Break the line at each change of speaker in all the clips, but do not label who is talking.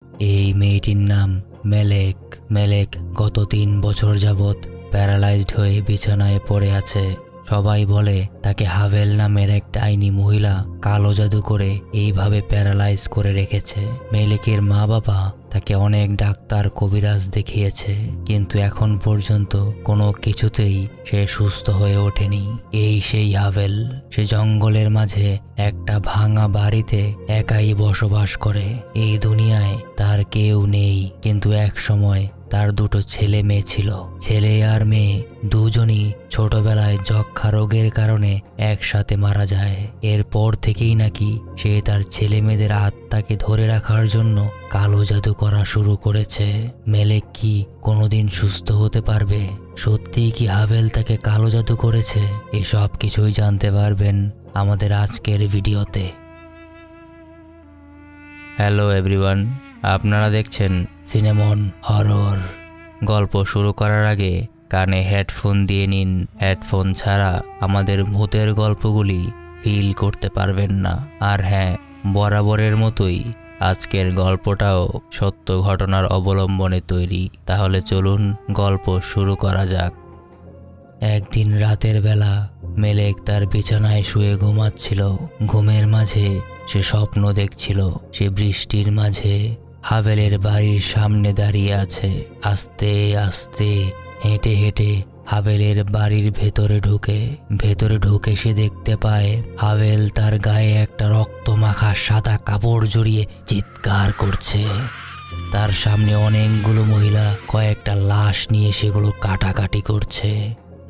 এই মেয়েটির নাম মেলেক। মেলেক গত 3 বছর যাবৎ প্যারালাইজড হয়ে বিছানায় পড়ে আছে। সবাই বলে তাকে হাভেল নামের এক ডাইনি মহিলা কালো জাদু করে এইভাবে প্যারালাইজ করে রেখেছে। মেলেকের মা বাবা তাকে অনেক ডাক্তার কবিরাজ দেখিয়েছে, কিন্তু এখন পর্যন্ত কোনো কিছুতেই সে সুস্থ হয়ে ওঠেনি। এই সেই হাভেল। সে জঙ্গলের মাঝে একটা ভাঙা বাড়িতে একাই বসবাস করে। এই দুনিয়ায় তার কেউ নেই, কিন্তু এক সময় তার 2 ছেলে মেয়ে ছিল। ছেলে আর মেয়ে দুজনই ছোটবেলায় যক্ষা রোগের কারণে একসাথে মারা যায়। এরপর থেকেই নাকি সে তার ছেলে মেয়েদের আত্মাকে ধরে রাখার জন্য কালো জাদু করা শুরু করেছে। মেলেক কি কোনোদিন সুস্থ হতে পারবে? সত্যিই কি হাভেল তাকে কালো জাদু করেছে? এসব কিছুই জানতে পারবেন আমাদের আজকের ভিডিওতে। হ্যালো এভরিওয়ান, আপনারা দেখছেন সিনেমন হরর। গল্প শুরু করার আগে কানে হেডফোন দিয়ে নিন। হেডফোন ছাড়া আমাদের ভূতের গল্পগুলি ফিল করতে পারবেন না। আর হ্যাঁ, বরাবরের মতোই আজকের গল্পটাও সত্য ঘটনার অবলম্বনে তৈরি। তাহলে চলুন গল্প শুরু করা যাক। একদিন রাতের বেলা মেলেক তার বিছানায় শুয়ে ঘুমাচ্ছিল। ঘুমের মাঝে সে স্বপ্ন দেখছিল সে বৃষ্টির মাঝে হাভেলের বাড়ির সামনে দাঁড়িয়ে আছে। আস্তে আস্তে হেঁটে হেঁটে হাভেলের বাড়ির ভেতরে ঢুকে সে দেখতে পায় হাভেল তার গায়ে একটা রক্তমাখা সাদা কাপড় জড়িয়ে চিৎকার করছে। তার সামনে অনেকগুলো মহিলা কয়েকটা লাশ নিয়ে সেগুলো কাটাকাটি করছে।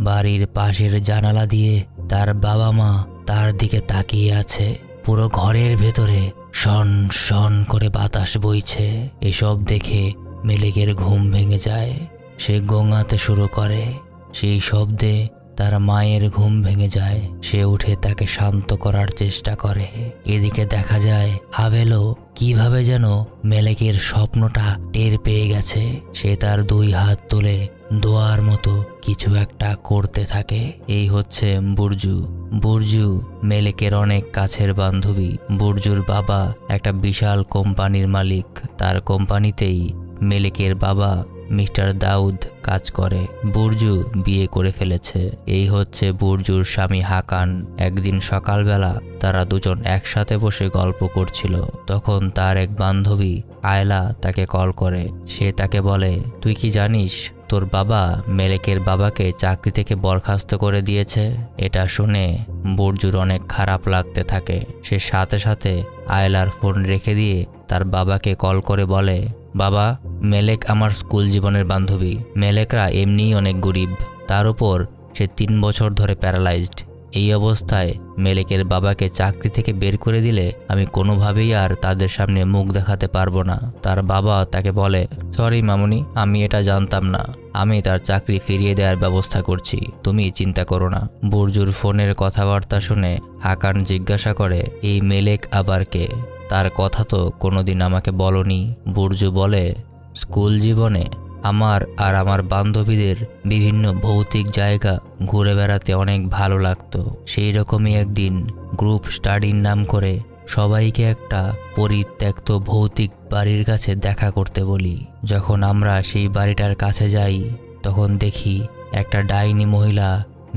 বাড়ির পাশের জানালা দিয়ে তার বাবা মা তার দিকে তাকিয়ে আছে। পুরো ঘরের ভেতরে শন শন করে বাতাস বইছে। এসব দেখে মেলেকের ঘুম ভেঙে যায়। সে গোঙাতে শুরু করে। সেই শব্দে তার মায়ের ঘুম ভেঙে যায়। সে উঠে তাকে শান্ত করার চেষ্টা করে। এদিকে দেখা যায় হাভেলও কিভাবে যেন মেলেকের স্বপ্নটা টের পেয়ে গেছে। সে তার 2 হাত তুলে দোয়ার মতো কিছু একটা করতে থাকে। এই হচ্ছে বুরজু। বুরজু মেলেকের অনেক কাছের বান্ধবী। বুরজুর বাবা একটা বিশাল কোম্পানির মালিক। তার কোম্পানিতেই মেলেকের বাবা মিস্টার দাউদ কাজ করে। বুরজু বিয়ে করে ফেলেছে। এই হচ্ছে বুরজুর স্বামী হাকান। একদিন সকালবেলা তারা দুজন একসাথে বসে গল্প করছিল। তখন তার এক বান্ধবী আয়লা তাকে কল করে। সে তাকে বলে, তুই কি জানিস তোর বাবা মেলেকের বাবাকে চাকরি থেকে বরখাস্ত করে দিয়েছে? এটা শুনে বুরজুর অনেক খারাপ লাগতে থাকে। সে সাথে সাথে আয়লার ফোন রেখে দিয়ে তার বাবাকে কল করে বলে, বাবা, মেলেক আমার স্কুল জীবনের বান্ধবী। মেলেকরা এমনিই অনেক গরিব, তার উপর সে 3 বছর ধরে প্যারালাইজড। এই অবস্থায় মেলেকের বাবাকে চাকরি থেকে বের করে দিলে আমি কোনোভাবেই আর তাদের সামনে মুখ দেখাতে পারবো না। তার বাবা তাকে বলে, সরি মামুনি, আমি এটা জানতাম না। আমি তার চাকরি ফিরিয়ে দেওয়ার ব্যবস্থা করছি, তুমি চিন্তা করো না। বুরজুর ফোনের কথাবার্তা শুনে হাকান জিজ্ঞাসা করে, এই মেলেক আবার কে? তার কথা তো কোনোদিন আমাকে বলনি। বুরজু বলে, স্কুল জীবনে আমার আর আমার বান্ধবীদের বিভিন্ন ভৌতিক জায়গা ঘুরে বেড়াতে অনেক ভালো লাগতো। সেই রকমই একদিন গ্রুপ স্টাডির নাম করে সবাইকে একটা পরিত্যক্ত ভৌতিক বাড়ির কাছে দেখা করতে বলি। যখন আমরা সেই বাড়িটার কাছে যাই তখন দেখি একটা ডাইনি মহিলা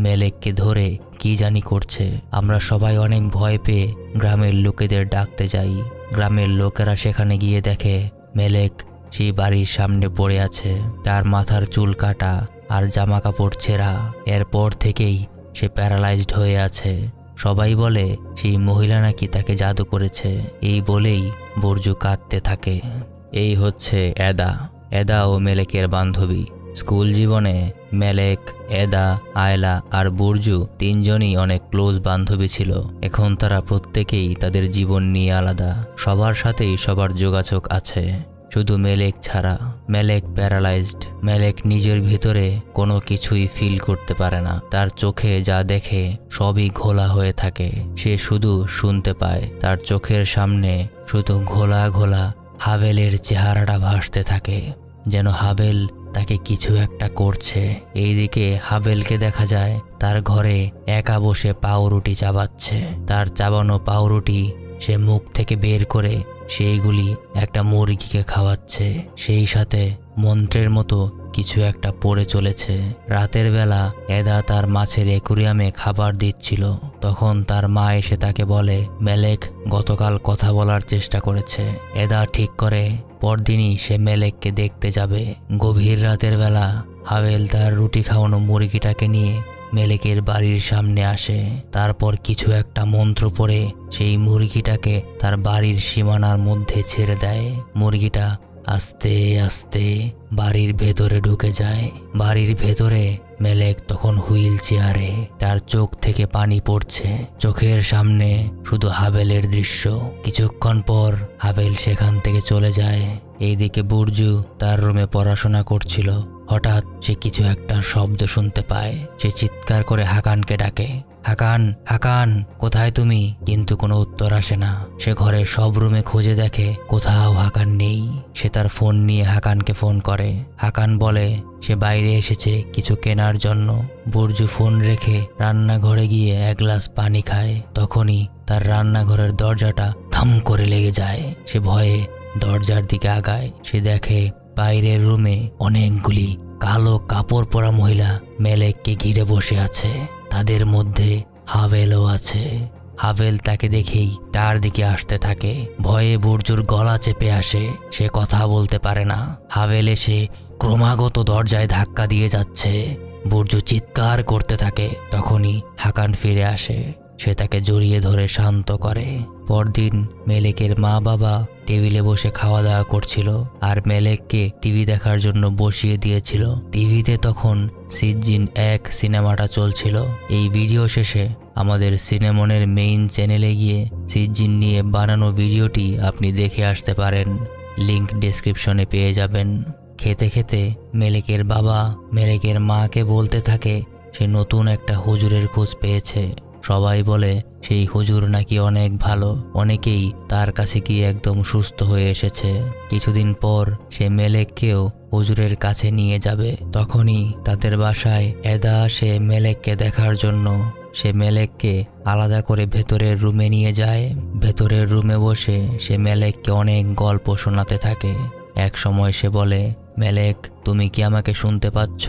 মেলেককে ধরে কি জানি করছে। আমরা সবাই অনেক ভয় পেয়ে গ্রামের লোকেদের ডাকতে যাই। গ্রামের লোকেরা সেখানে গিয়ে দেখে মেলেক সেই বাড়ির সামনে পড়ে আছে। তার মাথার চুল কাটা আর জামা কাপড় ছেঁড়া। এরপর থেকেই সে প্যারালাইজড হয়ে আছে। সবাই বলে সেই মহিলা নাকি তাকে জাদু করেছে। এই বলেই বুরজু কাঁদতে থাকে। এই হচ্ছে এদা। এদা ও মেলেকের বান্ধবী। স্কুল জীবনে মেলেক, এদা, আয়লা আর বুরজু 3 জনই অনেক ক্লোজ বান্ধবী ছিল। এখন তারা প্রত্যেকেই তাদের জীবন নিয়ে আলাদা। সবার সাথেই সবার যোগাযোগ আছে, শুধু মেলেক ছাড়া। Melek paralysed. মেলেক নিজের ভিতরে কোনো কিছুই ফিল করতে পারে না। তার চোখে যা দেখে সবই ঘোলা হয়ে থাকে। সে শুধু শুনতে পায়। তার চোখের সামনে শুধু ঘোলা ঘোলা হাভেলের চেহারাটা ভাসতে থাকে, যেন হাভেল তাকে কিছু একটা করছে। এইদিকে হাভেলকে দেখা যায় তার ঘরে একা বসে পাউরুটি চাবাচ্ছে। তার চাবানো পাউরুটি সে মুখ থেকে বের করে সেইগুলি একটা মুরগিকে খাওয়াচ্ছে, সেই সাথে মন্ত্রের মতো কিছু একটা পড়ে চলেছে। রাতের বেলা এদা তার মাছের অ্যাকুরিয়ামে খাবার দিচ্ছিল, তখন তার মা এসে তাকে বলে মেলেক গতকাল কথা বলার চেষ্টা করেছে। এদা ঠিক করে পরদিনই সে মেলেককে দেখতে যাবে। গভীর রাতের বেলা হাভেল তার রুটি খাওয়ানো মুরগিটাকে নিয়ে মেলেকের বাড়ির সামনে আসে। তারপর কিছু একটা মন্ত্র পড়ে সেই মুরগিটাকে তার বাড়ির সীমানার মধ্যে ছেড়ে দেয়। মুরগিটা আস্তে আস্তে বাড়ির ভেতরে ঢুকে যায়। বাড়ির ভেতরে মেলেক তখন হুইল চেয়ারে, তার চোখ থেকে পানি পড়ছে। চোখের সামনে শুধু হাভেলের দৃশ্য। কিছুক্ষণ পর হাভেল সেখান থেকে চলে যায়। এইদিকে বুর্জু তার রুমে পড়াশোনা করছিল। হঠাৎ সে কিছু একটা শব্দ শুনতে পায়। সে চিৎকার করে হাকানকে ডাকে, হাকান, হাকান, কোথায় তুমি? কিন্তু কোনো উত্তর আসে না। সে ঘরের সব রুমে খুঁজে দেখে, কোথাও হাকান নেই। সে তার ফোন নিয়ে হাকানকে ফোন করে। হাকান বলে সে বাইরে এসেছে কিছু কেনার জন্য। বুর্জু ফোন রেখে রান্নাঘরে গিয়ে এক গ্লাস পানি খায়। তখনই তার রান্নাঘরের দরজাটা থাম করে লেগে যায়। সে ভয়ে দরজার দিকে আগায়। সে দেখে বাইরের রুমে অনেকগুলি কালো কাপড় পরা মহিলা মেলেককে ঘিরে বসে আছে। তাদের মধ্যে হাভেলও আছে। হাভেল তাকে দেখেই তার দিকে আসতে থাকে। ভয়ে বুর্জুর গলা চেপে আসে। সে কথা বলতে পারে না। হাভেল এসে ক্রমাগত দরজায় ধাক্কা দিয়ে যাচ্ছে। বুর্জু চিৎকার করতে থাকে। তখনই হাকান ফিরে আসে। সে তাকে জড়িয়ে ধরে শান্ত করে। পরদিন মেলেকের মা বাবা টেবিলে বসে খাওয়া দাওয়া করছিল আর মেলেককে টিভি দেখার জন্য বসিয়ে দিয়েছিল। টিভিতে তখন সিজিন 1 সিনেমাটা চলছিল। এই ভিডিও শেষে আমাদের সিনেমনের মেইন চ্যানেলে গিয়ে সিজিন নিয়ে বানানো ভিডিওটি আপনি দেখে আসতে পারেন। লিংক ডেসক্রিপশনে পেয়ে যাবেন। খেতে খেতে মেলেকের বাবা মেলেকের মাকে বলতে থাকে সে নতুন একটা হুজুরের খোঁজ পেয়েছে। সবাই বলে সেই হুজুর নাকি অনেক ভালো। অনেকেই তার কাছে গিয়ে একদম সুস্থ হয়ে এসেছে। কিছুদিন পর সে মেলেককেও হুজুরের কাছে নিয়ে যাবে। তখনই তাদের বাসায় এদা আসে মেলেককে দেখার জন্য। সে মেলেককে আলাদা করে ভেতরের রুমে নিয়ে যায়। ভেতরের রুমে বসে সে মেলেককে অনেক গল্প শোনাতে থাকে। এক সময় সে বলে, মেলেক, তুমি কি আমাকে শুনতে পাচ্ছ?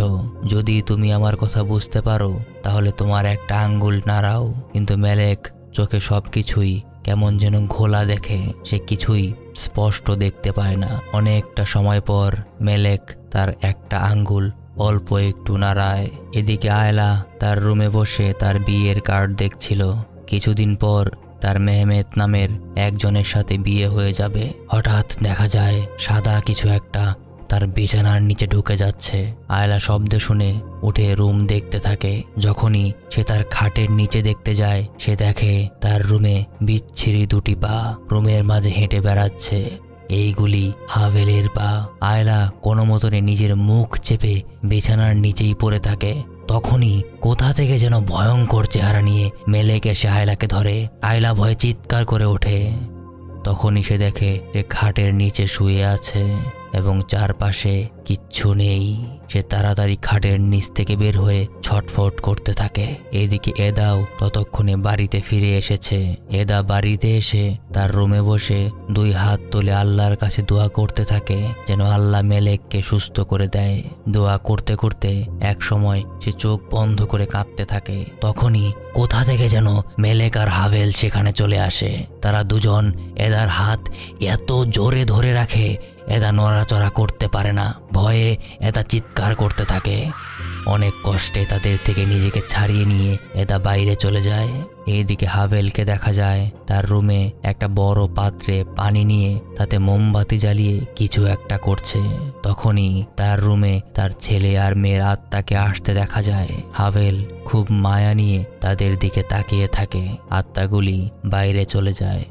যদি তুমি আমার কথা বুঝতে পারো তাহলে তোমার একটা আঙ্গুল নাড়াও। কিন্তু মেলেক চোখে সবকিছুই কেমন যেন ঘোলা দেখে। সে কিছুই স্পষ্ট দেখতে পায় না। অনেকটা সময় পর মেলেক তার একটা আঙ্গুল অল্প একটু নাড়ায়। এদিকে আয়লা তার রুমে বসে তার বিয়ের কার্ড দেখছিল। কিছুদিন পর তার মেহমেদ নামের একজনের সাথে বিয়ে হয়ে যাবে। হঠাৎ দেখা যায় সাদা কিছু একটা তার বিছানার নিচে ঢুকে যাচ্ছে। আয়লা শব্দ শুনে উঠে রুম দেখতে থাকে। যখনই সে তার খাটের নিচে দেখতে যায় সে দেখে তার রুমে বিচ্ছিরি দুটি পা রুমের মাঝে হেঁটে বেড়াচ্ছে। এইগুলি হাভেলের পা। আয়লা কোনো মতনে নিজের মুখ চেপে বিছানার নিচেই পড়ে থাকে। তখনই কোথা থেকে যেন ভয়ঙ্কর চেহারা নিয়ে মেলেক এসে আয়লাকে ধরে। আয়লা ভয়ে চিৎকার করে ওঠে। তখনই সে দেখে যে খাটের নিচে শুয়ে আছে এবং চারপাশে কিচ্ছু নেই। সে তাড়াতাড়ি খাটের নিচ থেকে বের হয়ে ছটফট করতে থাকে। এদিকে এদাও ততক্ষণে বাড়িতে ফিরে এসেছে। এদা বাড়িতে এসে তার রুমে বসে দুই হাত তুলে আল্লাহর কাছে দোয়া করতে থাকে যেন আল্লাহ মেলেককে সুস্থ করে দেয়। দোয়া করতে করতে এক সময় সে চোখ বন্ধ করে কাঁদতে থাকে। তখনই কোথা থেকে যেন মেলেক আর হাভেল সেখানে চলে আসে। তারা দুজন এদার হাত এত জোরে ধরে রাখে এদা নড়াচড়া করতে পারে না। ভয়ে এদা চিৎকার করতে থাকে। অনেক কষ্টে তাদের থেকে নিজেকে ছাড়িয়ে নিয়ে এদা বাইরে চলে যায়। এইদিকে হাভেলকে দেখা যায় তার রুমে একটা বড় পাত্রে পানি নিয়ে তাতে মোমবাতি জ্বালিয়ে কিছু একটা করছে। তখনই তার রুমে তার ছেলে আর মেয়ের আত্মাকে আসতে দেখা যায়। হাভেল খুব মায়া নিয়ে তাদের দিকে তাকিয়ে থাকে। আত্মাগুলি বাইরে চলে যায়।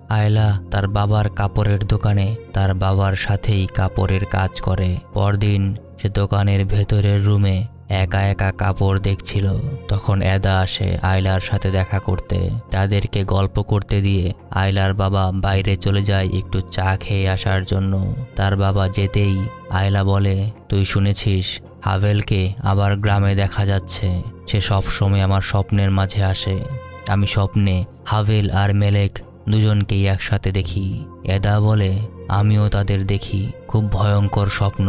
আয়লা তার বাবার কাপড়ের দোকানে তার বাবার সাথেই কাপড়ের কাজ করে। পরদিন সে দোকানের ভেতরের রুমে একা একা কাপড় দেখছিল। তখন এদা আসে আয়লার সাথে দেখা করতে। তাদেরকে গল্প করতে দিয়ে আয়লার বাবা বাইরে চলে যায় একটু চা খেয়ে আসার জন্য। তার বাবা যেতেই আয়লা বলে, তুই শুনেছিস হাভেলকে আবার গ্রামে দেখা যাচ্ছে। সে সব সময় আমার স্বপ্নের মাঝে আসে। আমি স্বপ্নে হাভেল আর মেলেক দুজনকেই একসাথে দেখি। এদা বলে, আমিও তাদের দেখি, খুব ভয়ঙ্কর স্বপ্ন।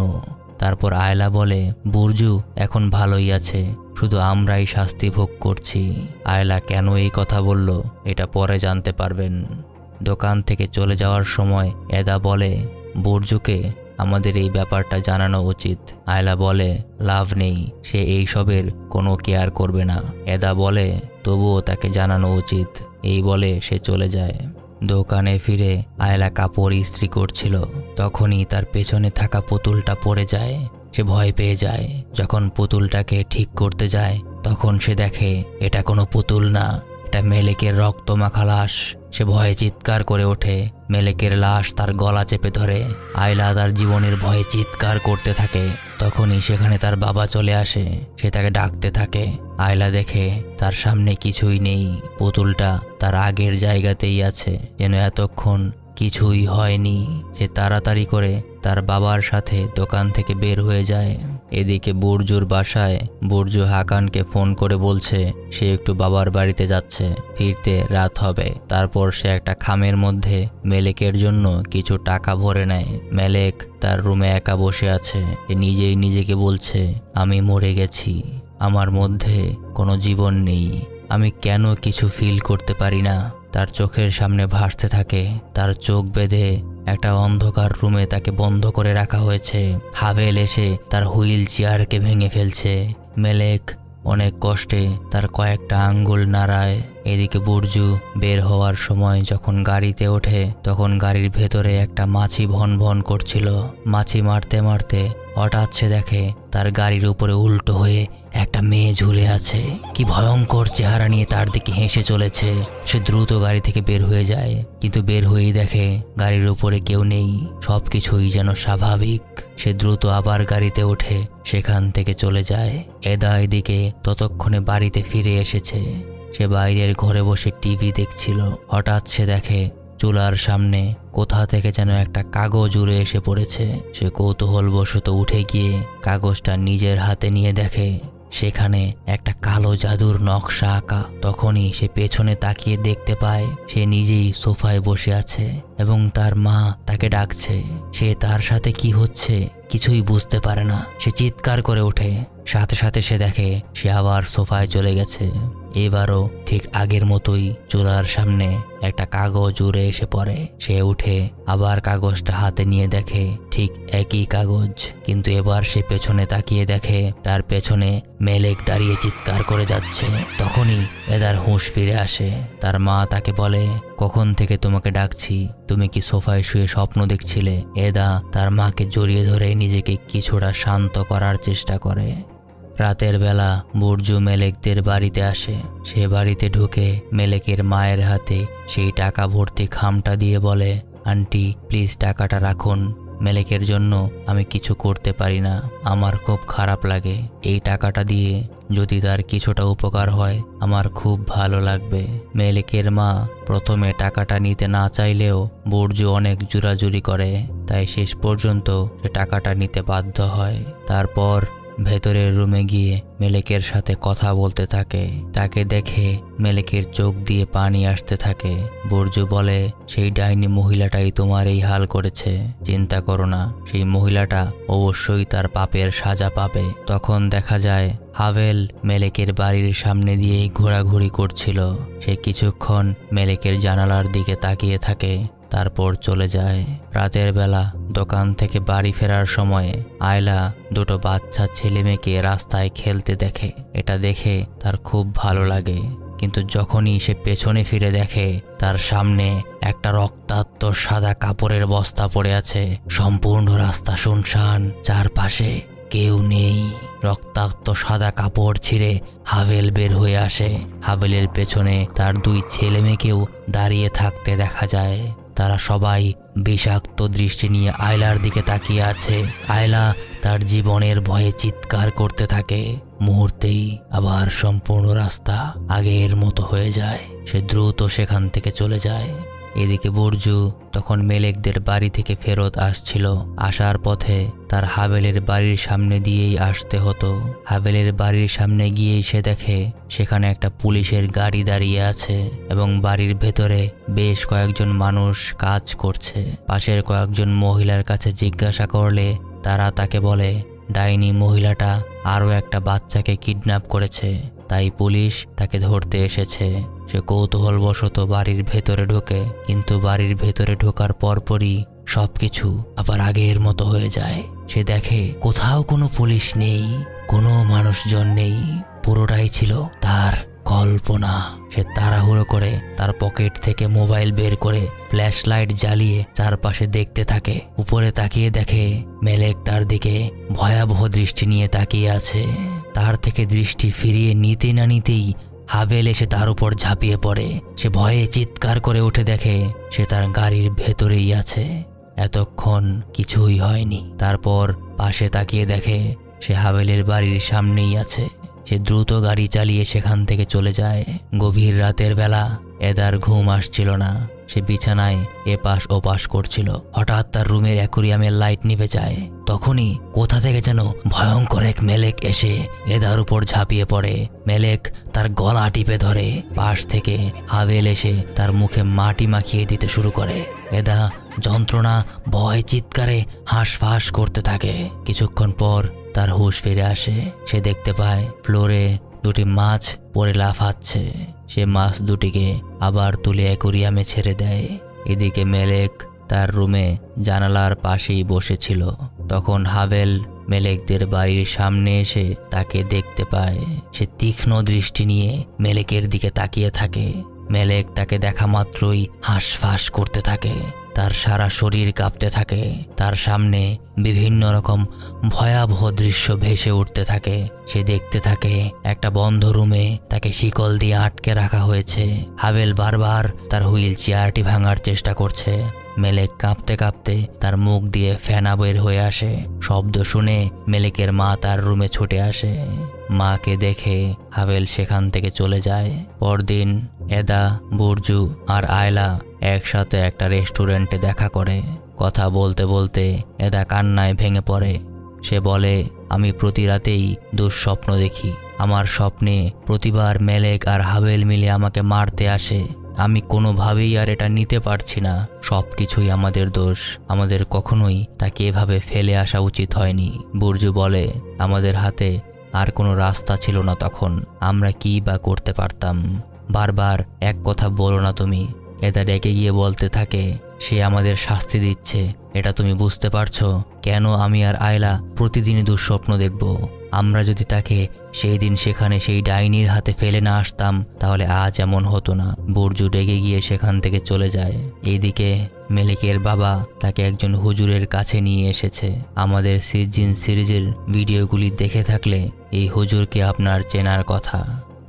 তারপর আয়লা বলে, বুর্জু এখন ভালোই আছে, শুধু আমরাই শাস্তি ভোগ করছি। আয়লা কেন এই কথা বলল এটা পরে জানতে পারবেন। দোকান থেকে চলে যাওয়ার সময় এদা বলে, বুর্জুকে আমাদের এই ব্যাপারটা জানানো উচিত। আয়লা বলে, লাভ নেই, সে এইসবের কোনো কেয়ার করবে না। এদা বলে, তবুও তাকে জানানো উচিত। এই বলে সে চলে যায়। দোকানে ফিরে আয়লা কাপড় ইস্ত্রি করছিল, তখনই তার পেছনে থাকা পুতুলটা পড়ে যায়। সে ভয় পেয়ে যায়। যখন পুতুলটাকে ঠিক করতে যায় তখন সে দেখে এটা কোনো পুতুল না, এটা মেলেকের রক্তমাখা লাশ। সে ভয়ে চিৎকার করে ওঠে। মেলেকের লাশ তার গলা চেপে ধরে। আয়লা তার জীবনের ভয়ে চিৎকার করতে থাকে। তখনই সেখানে তার বাবা চলে আসে। সে তাকে ডাকতে থাকে। আয়লা দেখে তার সামনে কিছুই নেই, পুতুলটা তার আগের জায়গাতেই আছে, যেন এতক্ষণ কিছুই হয়নি। সে তাড়াতাড়ি করে তার বাবার সাথে দোকান থেকে বের হয়ে যায়। এদিকে বুর্জুর বাসায় বুর্জু হাকানকে ফোন করে বলছে সে একটু বাবার বাড়িতে যাচ্ছে, ফিরতে রাত হবে। তারপর সে একটা খামের মধ্যে মেলেকের জন্য কিছু টাকা ভরে নেয়। মেলেক তার রুমে একা বসে আছে। সে নিজেই নিজেকে বলছে, আমি মরে গেছি, আমার মধ্যে কোনো জীবন নেই, আমি কেন কিছু ফিল করতে পারি না। তার চোখের সামনে ভাসতে থাকে তার চোখ বেঁধে একটা অন্ধকার রুমে তাকে বন্ধ করে রাখা হয়েছে। হাভেল এসে তার হুইল চেয়ারকে ভেঙে ফেলছে। মেলেক অনেক কষ্টে তার কয়েকটা আঙ্গুল নাড়ায়। এদিকে বুর্জু বের হওয়ার সময় যখন গাড়িতে ওঠে তখন গাড়ির ভেতরে একটা মাছি ভন ভন করছিল। মাছি মারতে মারতে হঠাৎ সে দেখে তার গাড়ির উপরে উল্টো হয়ে একটা মেয়ে ঝুলে আছে। কি ভয়ঙ্কর চেহারা নিয়ে তার দিকে হেসে চলেছে। সে দ্রুত গাড়ি থেকে বের হয়ে যায়, কিন্তু বের হয়েই দেখে গাড়ির উপরে কেউ নেই, সবকিছুই যেন স্বাভাবিক। সে দ্রুত আবার গাড়িতে ওঠে সেখান থেকে চলে যায়। এদা এদিকে ততক্ষণে বাড়িতে ফিরে এসেছে। সে বাইরের ঘরে বসে টিভি দেখছিল। হঠাৎ সে দেখে চুলার সামনে কোথা থেকে যেন একটা কাগজ উড়ে এসে পড়েছে। সে কৌতূহলবশত উঠে গিয়ে কাগজটা নিজের হাতে নিয়ে দেখে সেখানে একটা কালো জাদুর নকশা আঁকা। তখনই সে পেছনে তাকিয়ে দেখতে পায় সে নিজেই সোফায় বসে আছে এবং তার মা তাকে ডাকছে। সে তার সাথে কি হচ্ছে কিছুই বুঝতে পারে না। সে চিৎকার করে ওঠে। সাথে সাথে সে দেখে সে আবার সোফায় চলে গেছে। এবারও ঠিক আগের মতোই চুলার সামনে একটা কাগজ উড়ে এসে পড়ে। সে উঠে আবার কাগজটা হাতে নিয়ে দেখে ঠিক একই কাগজ, কিন্তু এবার সে পেছনে তাকিয়ে দেখে তার পেছনে মেলেক দাঁড়িয়ে চিৎকার করে যাচ্ছে। তখনই এদার হুঁশ ফিরে আসে। তার মা তাকে বলে, কখন থেকে তোমাকে ডাকছি, তুমি কি সোফায় শুয়ে স্বপ্ন দেখছিলে? এদা তার মাকে জড়িয়ে ধরে নিজেকে কিছুটা শান্ত করার চেষ্টা করে। রাতের বেলা বুর্জু মেলেকদের বাড়িতে আসে। সে বাড়িতে ঢুকে মেলেকের মায়ের হাতে সেই টাকা ভর্তি খামটা দিয়ে বলে, আন্টি প্লিজ টাকাটা রাখুন, মেলেকের জন্য আমি কিছু করতে পারি না, আমার খুব খারাপ লাগে। এই টাকাটা দিয়ে যদি তার কিছুটা উপকার হয় আমার খুব ভালো লাগবে। মেলেকের মা প্রথমে টাকাটা নিতে না চাইলেও বুর্জু অনেক জোরাজুরি করে, তাই শেষ পর্যন্ত সে টাকাটা নিতে বাধ্য হয়। তারপর ভেতরের রুমে গিয়ে মেলেকের সাথে কথা বলতে থাকে। তাকে দেখে মেলেকের চোখ দিয়ে পানি আসতে থাকে। বুর্জু বলে, সেই ডাইনি মহিলাটাই তোমার এই হাল করেছে, চিন্তা করো না, সেই মহিলাটা অবশ্যই তার পাপের সাজা পাবে। তখন দেখা যায় হাভেল মেলেকের বাড়ির সামনে দিয়েই ঘোরাঘুরি করছিল। সে কিছুক্ষণ মেলেকের জানালার দিকে তাকিয়ে থাকে, তারপর চলে যায়। রাতের বেলা দোকান থেকে বাড়ি ফেরার সময় আয়লা দুটো বাচ্চা ছেলে মেয়েকে রাস্তায় খেলতে দেখে। এটা দেখে তার খুব ভালো লাগে, কিন্তু যখনই সে পেছনে ফিরে দেখে তার সামনে একটা রক্তাক্ত সাদা কাপড়ের বস্তা পড়ে আছে। সম্পূর্ণ রাস্তা শুনশান, চারপাশে কেউ নেই। রক্তাক্ত সাদা কাপড় ছিঁড়ে হাভেল বের হয়ে আসে। হাভেলের পেছনে তার দুই ছেলে মেয়েকেও দাঁড়িয়ে থাকতে দেখা যায়। তারা সবাই বিষাক্ত দৃষ্টি নিয়ে আয়লার দিকে তাকিয়ে আছে। আয়লা তার জীবনের ভয়ে চিৎকার করতে থাকে। মুহূর্তেই আবার সম্পূর্ণ রাস্তা আগের মতো হয়ে যায়। সে দ্রুত সেখান থেকে চলে যায়। এদিকে বুরজু তখন মেলেকদের বাড়ি থেকে ফেরত আসছিল। আসার পথে তার হাবেলের বাড়ির সামনে দিয়েই আসতে হতো। হাবেলের বাড়ির সামনে গিয়েই সে দেখে সেখানে একটা পুলিশের গাড়ি দাঁড়িয়ে আছে এবং বাড়ির ভেতরে বেশ কয়েকজন মানুষ কাজ করছে। পাশের কয়েকজন মহিলার কাছে জিজ্ঞাসা করলে তারা তাকে বলে ডাইনি মহিলাটা আরও একটা বাচ্চাকে কিডন্যাপ করেছে, তাই পুলিশ তাকে ধরতে এসেছে। সে কৌতূহলবশত বাড়ির ভেতরে ঢোকে, কিন্তু বাড়ির ভেতরে ঢোকার পরপরই সবকিছু আবার আগের মতো হয়ে যায়। সে দেখে কোথাও কোনো পুলিশ নেই, কোনো মানুষজন নেই, পুরোটাই ছিল তার কল্পনা। সে তাড়াহুড়ো করে তার পকেট থেকে মোবাইল বের করে ফ্ল্যাশ লাইট জ্বালিয়ে চারপাশে দেখতে থাকে। উপরে তাকিয়ে দেখে মেলেক তার দিকে ভয়াবহ দৃষ্টি নিয়ে তাকিয়ে আছে। তার থেকে দৃষ্টি ফিরিয়ে নিতে না নিতেই হাবেল এসে তার উপর ঝাঁপিয়ে পড়ে। সে ভয়ে চিৎকার করে উঠে দেখে সে তার গাড়ির ভেতরেই আছে। এতক্ষণ কিছুই হয়নি। তারপর পাশে তাকিয়ে দেখে সে হাবেলের বাড়ির সামনেই আছে। সে দ্রুত গাড়ি চালিয়ে সেখান থেকে চলে যায়। গভীর রাতের বেলা এদার ঘুম আসছিল না। সে বিছানায় এপাশ ওপাশ করছিল। হঠাৎ তার রুমের অ্যাকুরিয়ামের লাইট নিভে যায়। তখনই কোথা থেকে যেন ভয়ঙ্কর এক মেলেক এসে এদার উপর ঝাঁপিয়ে পড়ে। মেলেক তার গলা টিপে ধরে। পাশ থেকে হাবেল এসে তার মুখে মাটি মাখিয়ে দিতে শুরু করে। এদা যন্ত্রণা ভয় চিৎকারে হাঁসফাঁস করতে থাকে। কিছুক্ষণ পর তার হুঁশ ফিরে আসে। সে দেখতে পায় ফ্লোরে দুটি মাছ পড়ে লাফাচ্ছে। সে মাছ দুটিকে আবার তুলে অ্যাকুরিয়ামে ছেড়ে দেয়। এদিকে মেলেক তার রুমে জানালার পাশেই বসেছিল। তখন হাবেল মেলেকদের বাড়ির সামনে এসে তাকে দেখতে পায়। সে তীক্ষ্ণ দৃষ্টি নিয়ে মেলেকের দিকে তাকিয়ে থাকে। মেলেক তাকে দেখা মাত্রই হাঁসফাঁস করতে থাকে। তার সারা শরীর কাঁপতে থাকে। তার সামনে বিভিন্ন রকম ভয়াবহ দৃশ্য ভেসে উঠতে থাকে। সে দেখতে থাকে একটা বন্ধ রুমে তাকে শিকল দিয়ে আটকে রাখা হয়েছে। হাবেল বারবার তার হুইল চেয়ারটি ভাঙার চেষ্টা করছে। মেলেক কাঁপতে কাঁপতে তার মুখ দিয়ে ফেনা বের হয়ে আসে। শব্দ শুনে মেলেকের মা তার রুমে ছুটে আসে। মাকে দেখে হাবেল সেখান থেকে চলে যায়। পরদিন এদা, বুরজু আর আয়লা একসাথে একটা রেস্টুরেন্টে দেখা করে। কথা বলতে বলতে এদা কান্নায় ভেঙে পড়ে। সে বলে, আমি প্রতি রাতেই দুঃস্বপ্ন দেখি। আমার স্বপ্নে প্রতিবার মেলেক আর হাবেল মিলে আমাকে মারতে আসে। আমি কোনোভাবেই আর এটা নিতে পারছি না। সব কিছুই আমাদের দোষ। আমাদের কখনোই তাকে এভাবে ফেলে আসা উচিত হয়নি। বুরজু বলে, আমাদের হাতে আর কোনো রাস্তা ছিল না তখন। আমরা কি বা করতে পারতাম? বারবার এক কথা বলো না তুমি। এটা রেগে গিয়ে বলতে থাকে, সে আমাদের শাস্তি দিচ্ছে। এটা তুমি বুঝতে পারছো? কেন আমি আর আয়লা প্রতিদিনই দুঃস্বপ্ন দেখব? আমরা যদি তাকে সেই দিন সেখানে সেই ডাইনির হাতে ফেলে না আসতাম তাহলে আজ এমন হতো না। বুরজু রেগে গিয়ে সেখান থেকে চলে যায়। এইদিকে মেলেকের বাবা তাকে একজন হুজুরের কাছে নিয়ে এসেছে। আমাদের সিজিন সিরিজের ভিডিওগুলি দেখে থাকলে এই হুজুরকে আপনার চেনার কথা।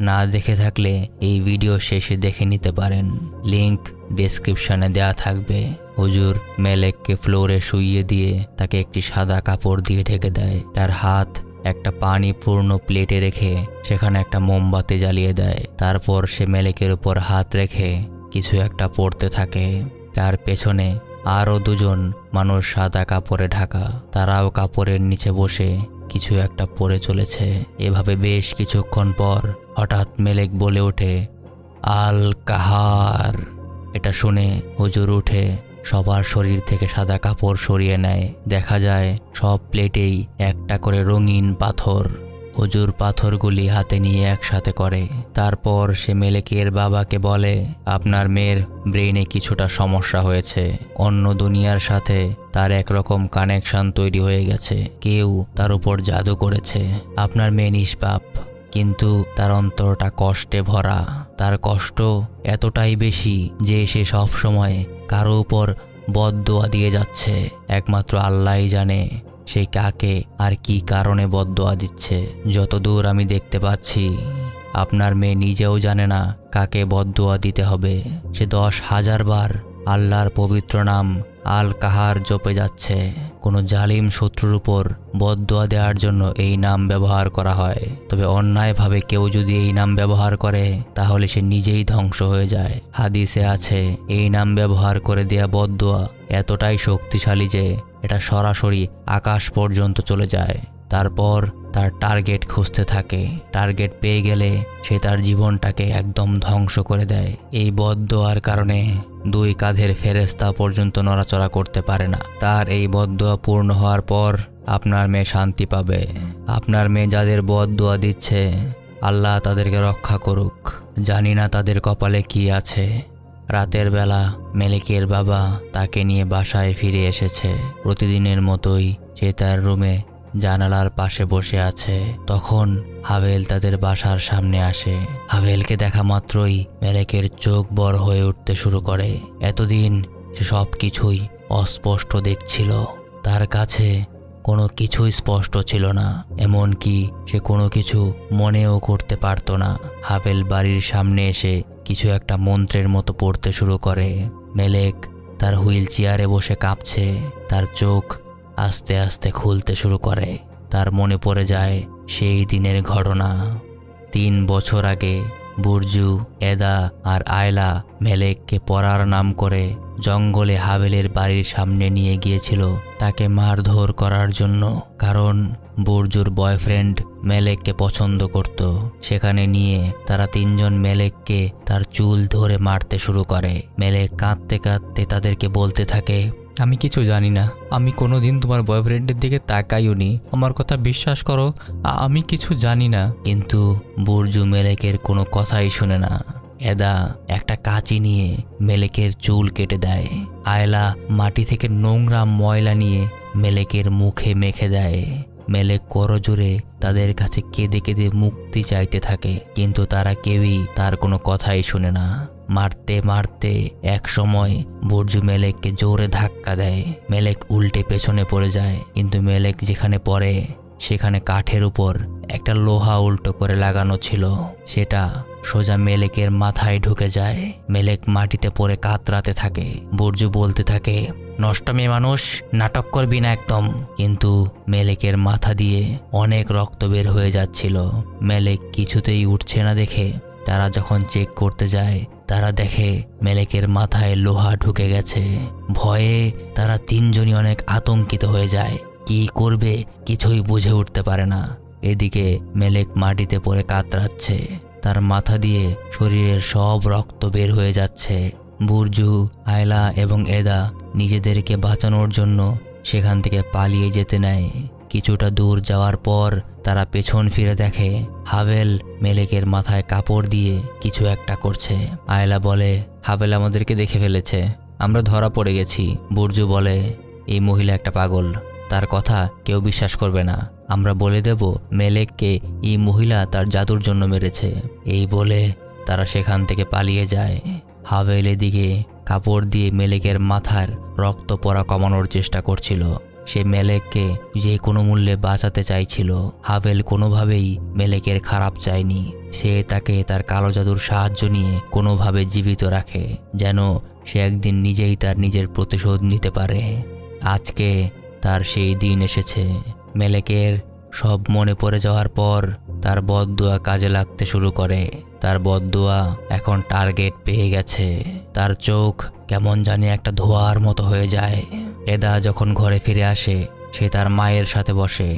না দেখে থাকলে এই ভিডিও শেষে দেখে নিতে পারেন। লিংক ডেসক্রিপশনে দেওয়া থাকবে। হুজুর মেলেককে ফ্লোরে শুইয়ে দিয়ে তাকে একটি সাদা কাপড় দিয়ে ঢেকে দেয়। তার হাত একটা পানি পূর্ণ প্লেটে রেখে সেখানে একটা মোমবাতি জ্বালিয়ে দেয়। তারপর সে মেলেকের উপর হাত রেখে কিছু একটা পড়তে থাকে। তার পেছনে আরও দুজন মানুষ সাদা কাপড়ে ঢাকা। তারাও কাপড়ের নিচে বসে কিছু একটা পড়ে চলেছে। এভাবে বেশ কিছুক্ষণ পর হঠাৎ মেলেক বলে ওঠে, আল কাহার। এটা শুনে হুজুর উঠে সবার শরীর থেকে সাদা কাপড় সরিয়ে নেয়। দেখা যায় সব প্লেটেই একটা করে রঙিন পাথর। হুজুর পাথরগুলি হাতে নিয়ে একসাথে করে। তারপর সে মেলেকের বাবাকে বলে, আপনার মেয়ের ব্রেইনে কিছুটা সমস্যা হয়েছে। অন্য দুনিয়ার সাথে তার একরকম কানেকশন তৈরি হয়ে গেছে। কেউ তার উপর জাদু করেছে। আপনার মেয়ে নিষ্পাপ, কিন্তু তার অন্তরটা কষ্টে ভরা। তার কষ্ট এতটাই বেশি যে সে সব সময় কারো উপর বদদোয়া দিয়ে যাচ্ছে। একমাত্র আল্লাহই জানে সে কাকে আর কি কারণে বদদোয়া দিচ্ছে। যতদূর আমি দেখতে পাচ্ছি আপনার মেয়ে নিজেও জানে না কাকে বদদোয়া দিতে হবে। সে 10,000 বার আল্লাহর পবিত্র নাম আল কাহার জপে যাচ্ছে। কোনো জালিম শত্রুর উপর বদদোয়া দেওয়ার জন্য এই নাম ব্যবহার করা হয়। তবে অন্যায়ভাবে কেউ যদি এই নাম ব্যবহার করে তাহলে সে নিজেই ধ্বংস হয়ে যায়। হাদিসে আছে এই নাম ব্যবহার করে দেয়া বদদোয়া এতটাই শক্তিশালী যে এটা সরাসরি আকাশ পর্যন্ত চলে যায়। তারপর তার টার্গেট খুঁজতে থাকে। টার্গেট পেয়ে গেলে সে তার জীবনটাকে একদম ধ্বংস করে দেয়। এই বদদোয়ার কারণে 2 কাঁধের ফেরেশতা পর্যন্ত নড়াচড়া করতে পারে না। তার এই বদদোয়া পূর্ণ হওয়ার পর আপনার মেয়ে শান্তি পাবে। আপনার মেয়ে যাদের বদদোয়া দিচ্ছে আল্লাহ তাদেরকে রক্ষা করুক। জানি না তাদের কপালে কি আছে। রাতের বেলা মেলেকের বাবা তাকে নিয়ে বাসায় ফিরে এসেছে। প্রতিদিনের মতোই সে তার রুমে জানালার পাশে বসে আছে। তখন হাভেল তাদের বাসার সামনে আসে। হাভেলকে দেখা মাত্রই মেলেকের চোখ বড় হয়ে উঠতে শুরু করে। এতদিন সে সব কিছুই অস্পষ্ট দেখছিল। তার কাছে কোনো কিছুই স্পষ্ট ছিল না, এমনকি সে কোনো কিছু মনেও করতে পারত না। হাভেল বাড়ির সামনে এসে কিছু একটা মন্ত্রের মতো পড়তে শুরু করে। মেলেক তার হুইল চেয়ারে বসে কাঁপছে। তার চোখ আস্তে আস্তে খুলতে শুরু করে। তার মনে পড়ে যায় সেই দিনের ঘটনা। 3 বছর আগে বুরজু, এদা আর আয়লা মেলেককে পড়ার নাম করে জঙ্গলে হাভেলের বাড়ির সামনে নিয়ে গিয়েছিল তাকে মারধর করার জন্য। কারণ বুরজুর বয়ফ্রেন্ড মেলেককে পছন্দ করত। সেখানে নিয়ে তারা 3 জন মেলেককে তার চুল ধরে মারতে শুরু করে। মেলেক কাঁদতে কাঁদতে তাদেরকে বলতে থাকে, আমি কিছু জানি না, আমি কোনোদিন তোমার বয়ফ্রেন্ডের দিকে তাকাইওনি, আমার কথা বিশ্বাস করো, আমি কিছু জানি না। কিন্তু বুরজু মেলেকের কোনো কথাই শুনে না। এদা একটা কাঁচি নিয়ে মেলেকের চুল কেটে দেয়। আয়লা মাটি থেকে নোংরা ময়লা নিয়ে মেলেকের মুখে মেখে দেয়। মেলেক করজোরে তাদের কাছে কেঁদে কেঁদে মুক্তি চাইতে থাকে, কিন্তু তারা কেউই তার কোনো কথাই শুনে না। মারতে মারতে এক সময় বুরজু মেলেককে জোরে ধাক্কা দেয়। মেলেক উল্টে পেছনে পড়ে যায়, কিন্তু মেলেক যেখানে পড়ে সেখানে কাঠের উপর একটা লোহা উল্টো করে লাগানো ছিল। সেটা সোজা মেলেকের মাথায় ঢুকে যায়। মেলেক মাটিতে পড়ে কাতরাতে থাকে। বুরজু বলতে থাকে, নষ্ট মেয়ে মানুষ, নাটক করবি না একদম। কিন্তু মেলেকের মাথা দিয়ে অনেক রক্ত বের হয়ে যাচ্ছিল। মেলেক কিছুতেই উঠছে না দেখে তারা যখন চেক করতে যায় তারা দেখে মেলেকের মাথায় লোহা ঢুকে গেছে। ভয়ে তারা 3 জনই অনেক আতঙ্কিত হয়ে যায়। কি করবে কিছুই বুঝে উঠতে পারে না। এদিকে মেলেক মাটিতে পড়ে কাতরাচ্ছে। তার মাথা দিয়ে শরীরের সব রক্ত বের হয়ে যাচ্ছে। বুরজু, আয়লা এবং এদা নিজেদেরকে বাঁচানোর জন্য সেখান থেকে পালিয়ে যেতে নেয়। কিছুটা দূর যাওয়ার পর তারা পেছন ফিরে দেখে হাভেল মেলেকের মাথায় কাপড় দিয়ে কিছু একটা করছে। আয়লা বলে, হাভেল আমাদেরকে দেখে ফেলেছে, আমরা ধরা পড়ে গেছি। বুরজু বলে, এই মহিলা একটা পাগল, তার কথা কেউ বিশ্বাস করবে না। আমরা বলে দেব মেলেককে এই মহিলা তার জাদুর জন্য মেরেছে। এই বলে তারা সেখান থেকে পালিয়ে যায়। হাভেল এদিকে কাপড় দিয়ে মেলেকের মাথার রক্ত পড়া কমানোর চেষ্টা করছিল। সে মেলেককে যে কোনো মূল্যে বাঁচাতে চাইছিল। হাভেল কোনোভাবেই মেলেকের খারাপ চায়নি। সে তাকে তার কালো জাদুর সাহায্য নিয়ে কোনোভাবে জীবিত রাখে, যেন সে একদিন নিজেই তার নিজের প্রতিশোধ নিতে পারে। আজকে তার সেই দিন এসেছে। মেলেকের সব মনে পড়ে যাওয়ার পর তার বদদোয়া কাজে লাগতে শুরু করে। তার বদদোয়া এখন টার্গেট পেয়ে গেছে। তার চোখ কেমন জানি একটা ধোঁয়ার মতো হয়ে যায়। এদা যখন ঘরে ফিরে আসে সে তার মায়ের সাথে বসে।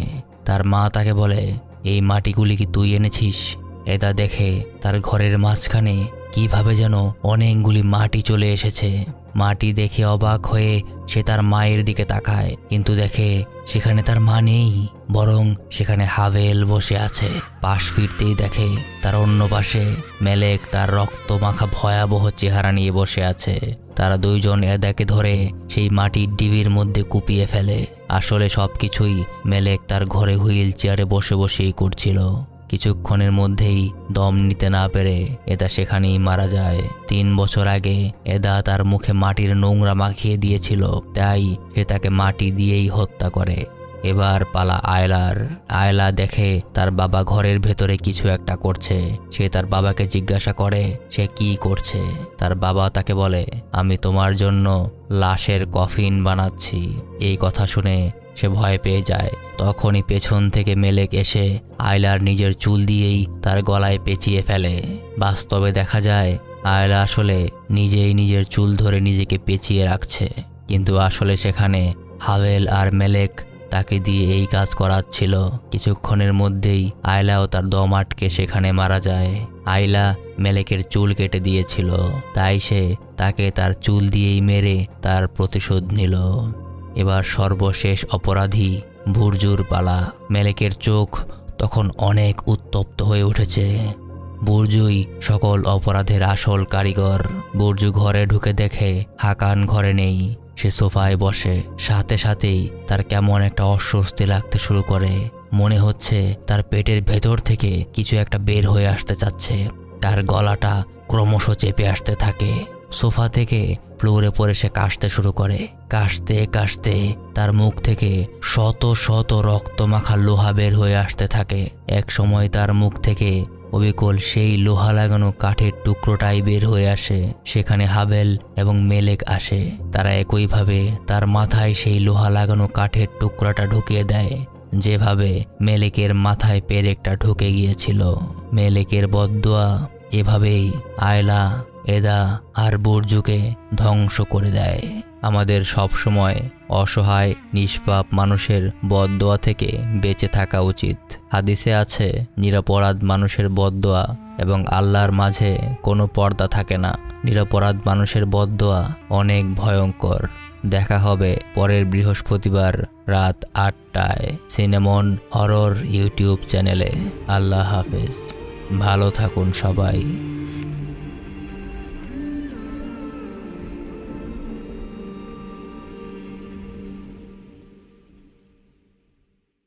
তার মা তাকে বলে, এই মাটিগুলি কি তুই এনেছিস? এদা দেখে তার ঘরের মাঝখানে কিভাবে যেন অনেকগুলি মাটি চলে এসেছে। মাটি দেখে অবাক হয়ে সে তার মায়ের দিকে তাকায়, কিন্তু দেখে সেখানে তার মা নেই, বরং সেখানে হাভেল বসে আছে। পাশ ফিরতেই দেখে তার অন্য পাশে মেলেক তার রক্ত মাখা ভয়াবহ চেহারা নিয়ে বসে আছে। তারা 2 জন এদাকে ধরে সেই মাটির ডিবির মধ্যে কুপিয়ে ফেলে। আসলে সবকিছুই মেলেক তার ঘরে হুইল চেয়ারে বসে বসেই করছিল। কিছুক্ষণের মধ্যেই দম নিতে না পেরে এদা সেখানেই মারা যায়। 3 বছর আগে এদা তার মুখে মাটির নোংরা মাখিয়ে দিয়েছিল, তাই সে তাকে মাটি দিয়েই হত্যা করে। এবার পালা আয়লার। আয়লা দেখে তার বাবা ঘরের ভেতরে কিছু একটা করছে। সে তার বাবাকে জিজ্ঞাসা করে সে কি করছে। তার বাবা তাকে বলে, আমি তোমার জন্য লাশের কফিন বানাচ্ছি। এই কথা শুনে সে ভয় পেয়ে যায়। তখনই পেছন থেকে মেলেক এসে আয়লার নিজের চুল দিয়েই তার গলায় পেঁচিয়ে ফেলে। বাস্তবে দেখা যায় আয়লা আসলে নিজেই নিজের চুল ধরে নিজেকে পেঁচিয়ে রাখছে, কিন্তু আসলে সেখানে হাভেল আর মেলেক তাকে দিয়ে এই কাজ করাচ্ছিল। কিছুক্ষণের মধ্যেই আয়লাও তার দম আটকে সেখানে মারা যায়। আয়লা মেলেকের চুল কেটে দিয়েছিল, তাই সে তাকে তার চুল দিয়েই মেরে তার প্রতিশোধ নিল। এবার সর্বশেষ অপরাধী বুর্জুর পালা। মেলেকের চোখ তখন অনেক উত্তপ্ত হয়ে উঠেছে। বুর্জুই সকল অপরাধের আসল কারিগর। বুর্জু ঘরে ঢুকে দেখে হাকান ঘরে নেই। সে সোফায় বসে। সাথে সাথেই তার কেমন একটা অস্বস্তি লাগতে শুরু করে। মনে হচ্ছে তার পেটের ভেতর থেকে কিছু একটা বের হয়ে আসতে চাচ্ছে। তার গলাটা ক্রমশ চেপে আসতে থাকে। সোফা থেকে ফ্লোরে পড়ে সে কাশতে শুরু করে। কাশতে কাশতে তার মুখ থেকে শত শত রক্তমাখা লোহা বের হয়ে আসতে থাকে। এক সময় তার মুখ থেকে অবিকল সেই লোহা লাগানো কাঠের টুকরোটাই বের হয়ে আসে। সেখানে হাভেল এবং মেলেক আসে। তারা একইভাবে তার মাথায় সেই লোহা লাগানো কাঠের টুকরাটা ঢুকিয়ে দেয়, যেভাবে মেলেকের মাথায় পেরেকটা ঢুকে গিয়েছিল। মেলেকের বদদোয়া এভাবেই আয়লা, এদা আর বুর্জুকে ধ্বংস করে দেয়। আমাদের সব সময় অসহায় নিষ্পাপ মানুষের বদদোয়া থেকে বেঁচে থাকা উচিত। হাদিসে আছে, নিরপরাধ মানুষের বদদোয়া এবং আল্লাহর মাঝে কোনো পর্দা থাকে না। নিরপরাধ মানুষের বদদোয়া অনেক ভয়ঙ্কর। দেখা হবে পরের বৃহস্পতিবার রাত 8টায় সিনেমন হরর ইউটিউব চ্যানেলে। আল্লাহ হাফেজ। ভালো থাকুন সবাই।